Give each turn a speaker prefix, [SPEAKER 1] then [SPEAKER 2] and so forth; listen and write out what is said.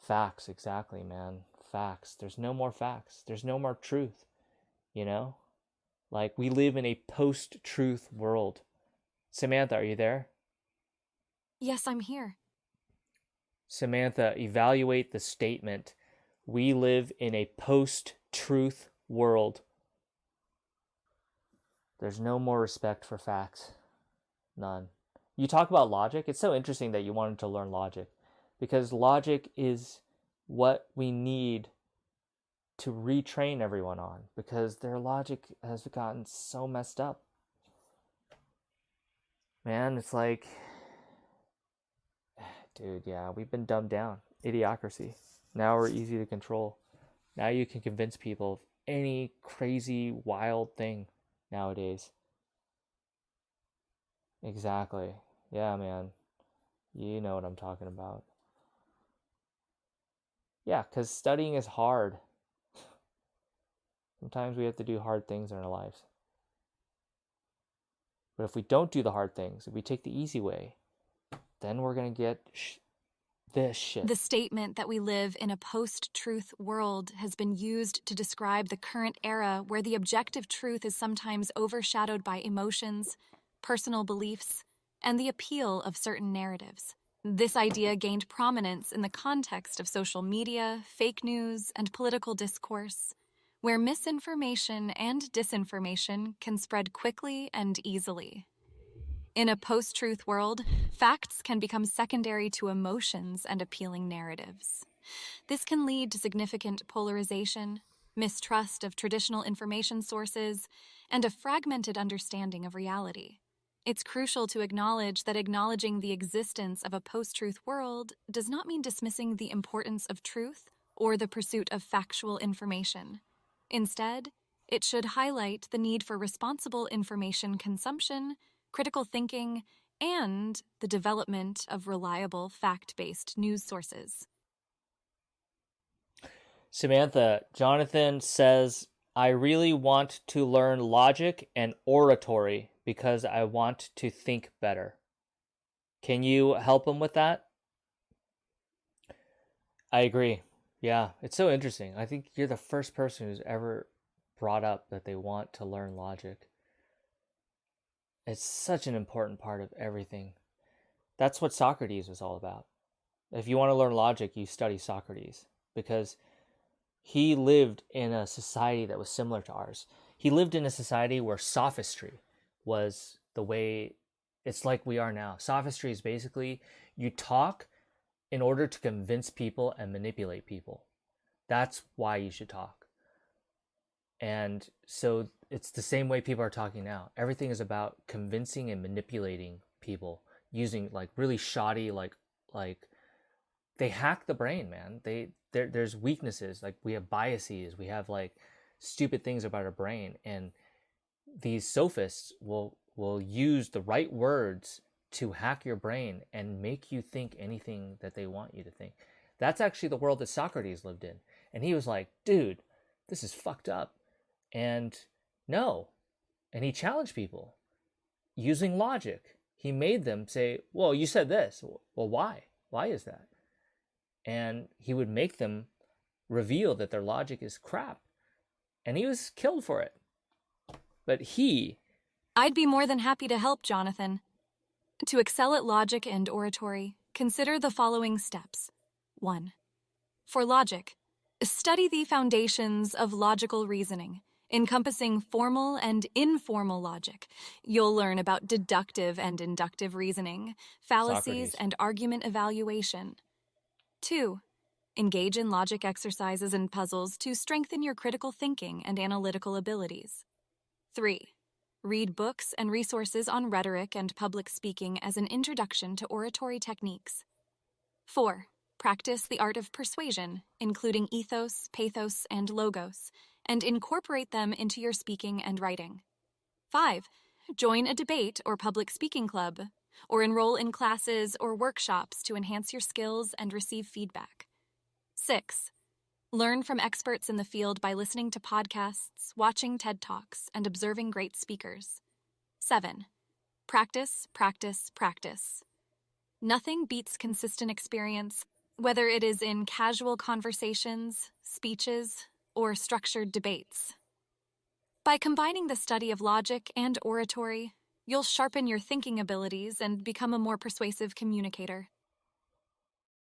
[SPEAKER 1] Facts, exactly, man. Facts. There's no more facts. There's no more truth, you know? Like, we live in a post-truth world. Samantha, are you there?
[SPEAKER 2] Yes, I'm here.
[SPEAKER 1] Samantha, evaluate the statement. We live in a post-truth world. There's no more respect for facts. None. You talk about logic. It's so interesting that you wanted to learn logic because logic is what we need to retrain everyone on because their logic has gotten so messed up. Man, it's like, dude, yeah, we've been dumbed down. Idiocracy. Now we're easy to control. Now you can convince people of any crazy, wild thing nowadays. Exactly. Yeah, man. You know what I'm talking about. Yeah, because studying is hard. Sometimes we have to do hard things in our lives. But if we don't do the hard things, if we take the easy way, then we're going to get this shit.
[SPEAKER 2] The statement that we live in a post-truth world has been used to describe the current era where the objective truth is sometimes overshadowed by emotions, personal beliefs, and the appeal of certain narratives. This idea gained prominence in the context of social media, fake news, and political discourse, where misinformation and disinformation can spread quickly and easily. In a post-truth world, facts can become secondary to emotions and appealing narratives. This can lead to significant polarization, mistrust of traditional information sources, and a fragmented understanding of reality. It's crucial to acknowledge that acknowledging the existence of a post-truth world does not mean dismissing the importance of truth or the pursuit of factual information. Instead, it should highlight the need for responsible information consumption, critical thinking, and the development of reliable fact-based news sources.
[SPEAKER 1] Samantha, Jonathan says, I really want to learn logic and oratory because I want to think better. Can you help him with that? I agree. Yeah, it's so interesting. I think you're the first person who's ever brought up that they want to learn logic. It's such an important part of everything. That's what Socrates was all about. If you want to learn logic, you study Socrates because he lived in a society that was similar to ours. He lived in a society where sophistry was the way it's like we are now. Sophistry is basically you talk in order to convince people and manipulate people. That's why you should talk. And so it's the same way people are talking now. Everything is about convincing and manipulating people using like really shoddy like they hack the brain, man. There's weaknesses, like we have biases, we have like stupid things about our brain, and these sophists will use the right words to hack your brain and make you think anything that they want you to think. That's actually the world that Socrates lived in. And he was like, dude, this is fucked up. And no. And he challenged people using logic. He made them say, well, you said this. Well, why? Why is that? And he would make them reveal that their logic is crap. And he was killed for it. But
[SPEAKER 2] I'd be more than happy to help, Jonathan. To excel at logic and oratory, consider the following steps. 1. For logic, study the foundations of logical reasoning, encompassing formal and informal logic. You'll learn about deductive and inductive reasoning, fallacies,
[SPEAKER 1] Socrates.
[SPEAKER 2] and argument evaluation. 2. Engage in logic exercises and puzzles to strengthen your critical thinking and analytical abilities. 3. Read books and resources on rhetoric and public speaking as an introduction to oratory techniques. 4. Practice the art of persuasion, including ethos, pathos, and logos, and incorporate them into your speaking and writing. 5. Join a debate or public speaking club, or enroll in classes or workshops to enhance your skills and receive feedback. 6. Learn from experts in the field by listening to podcasts, watching TED Talks, and observing great speakers. 7. Practice, practice, practice. Nothing beats consistent experience, whether it is in casual conversations, speeches, or structured debates. By combining the study of logic and oratory, you'll sharpen your thinking abilities and become a more persuasive communicator.